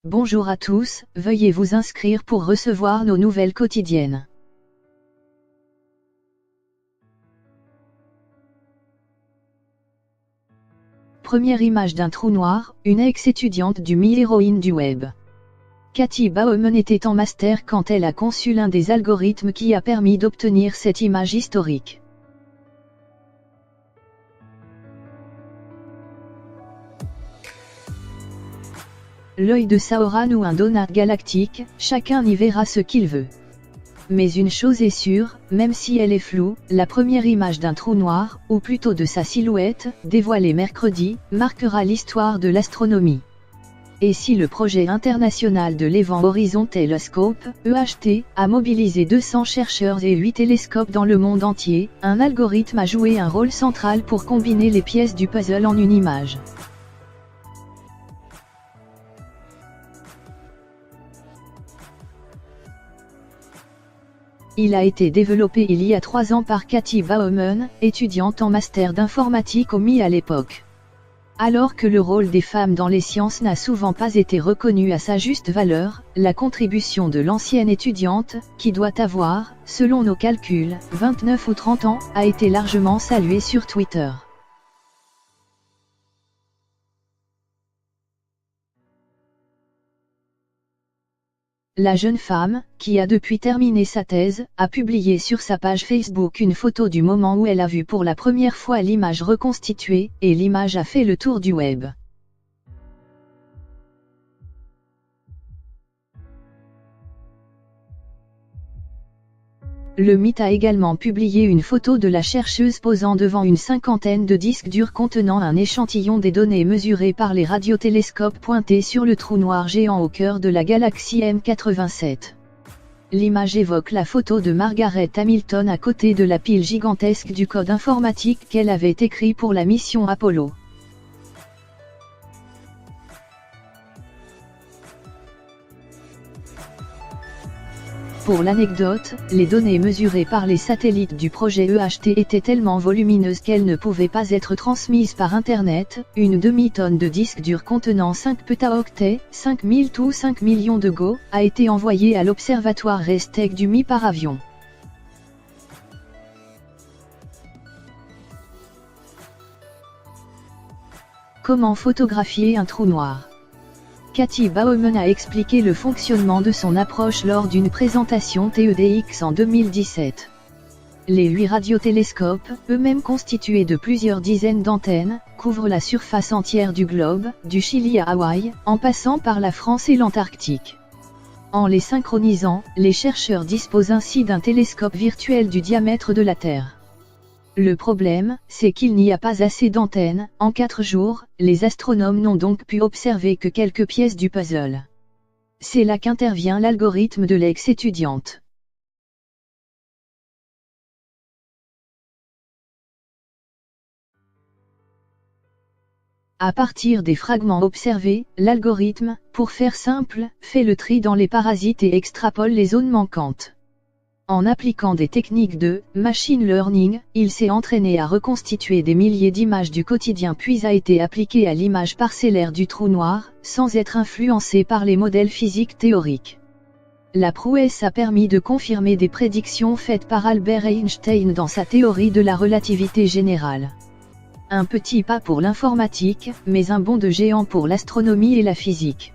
Bonjour à tous, veuillez vous inscrire pour recevoir nos nouvelles quotidiennes. Première image d'un trou noir, une ex-étudiante du mi-héroïne du web. Cathy Baumann était en master quand elle a conçu l'un des algorithmes qui a permis d'obtenir cette image historique. L'œil de Sauron ou un donut galactique, chacun y verra ce qu'il veut. Mais une chose est sûre, même si elle est floue, la première image d'un trou noir, ou plutôt de sa silhouette, dévoilée mercredi, marquera l'histoire de l'astronomie. Et si le projet international de l'Event Horizon Telescope, EHT, a mobilisé 200 chercheurs et 8 télescopes dans le monde entier, un algorithme a joué un rôle central pour combiner les pièces du puzzle en une image. Il a été développé il y a 3 ans par Cathy Baumann, étudiante en master d'informatique au MI à l'époque. Alors que le rôle des femmes dans les sciences n'a souvent pas été reconnu à sa juste valeur, la contribution de l'ancienne étudiante, qui doit avoir, selon nos calculs, 29 ou 30 ans, a été largement saluée sur Twitter. La jeune femme, qui a depuis terminé sa thèse, a publié sur sa page Facebook une photo du moment où elle a vu pour la première fois l'image reconstituée, et l'image a fait le tour du web. Le MIT a également publié une photo de la chercheuse posant devant une cinquantaine de disques durs contenant un échantillon des données mesurées par les radiotélescopes pointés sur le trou noir géant au cœur de la galaxie M87. L'image évoque la photo de Margaret Hamilton à côté de la pile gigantesque du code informatique qu'elle avait écrit pour la mission Apollo. Pour l'anecdote, les données mesurées par les satellites du projet EHT étaient tellement volumineuses qu'elles ne pouvaient pas être transmises par Internet. Une demi-tonne de disques durs contenant 5 pétaoctets, 5000 ou 5 millions de Go, a été envoyée à l'observatoire RESTEC du MI par avion. Comment photographier un trou noir ? Cathy Baumann a expliqué le fonctionnement de son approche lors d'une présentation TEDx en 2017. Les 8 radiotélescopes, eux-mêmes constitués de plusieurs dizaines d'antennes, couvrent la surface entière du globe, du Chili à Hawaï, en passant par la France et l'Antarctique. En les synchronisant, les chercheurs disposent ainsi d'un télescope virtuel du diamètre de la Terre. Le problème, c'est qu'il n'y a pas assez d'antennes. En 4 jours, les astronomes n'ont donc pu observer que quelques pièces du puzzle. C'est là qu'intervient l'algorithme de l'ex-étudiante. À partir des fragments observés, l'algorithme, pour faire simple, fait le tri dans les parasites et extrapole les zones manquantes. En appliquant des techniques de machine learning, il s'est entraîné à reconstituer des milliers d'images du quotidien puis a été appliqué à l'image parcellaire du trou noir, sans être influencé par les modèles physiques théoriques. La prouesse a permis de confirmer des prédictions faites par Albert Einstein dans sa théorie de la relativité générale. Un petit pas pour l'informatique, mais un bond de géant pour l'astronomie et la physique.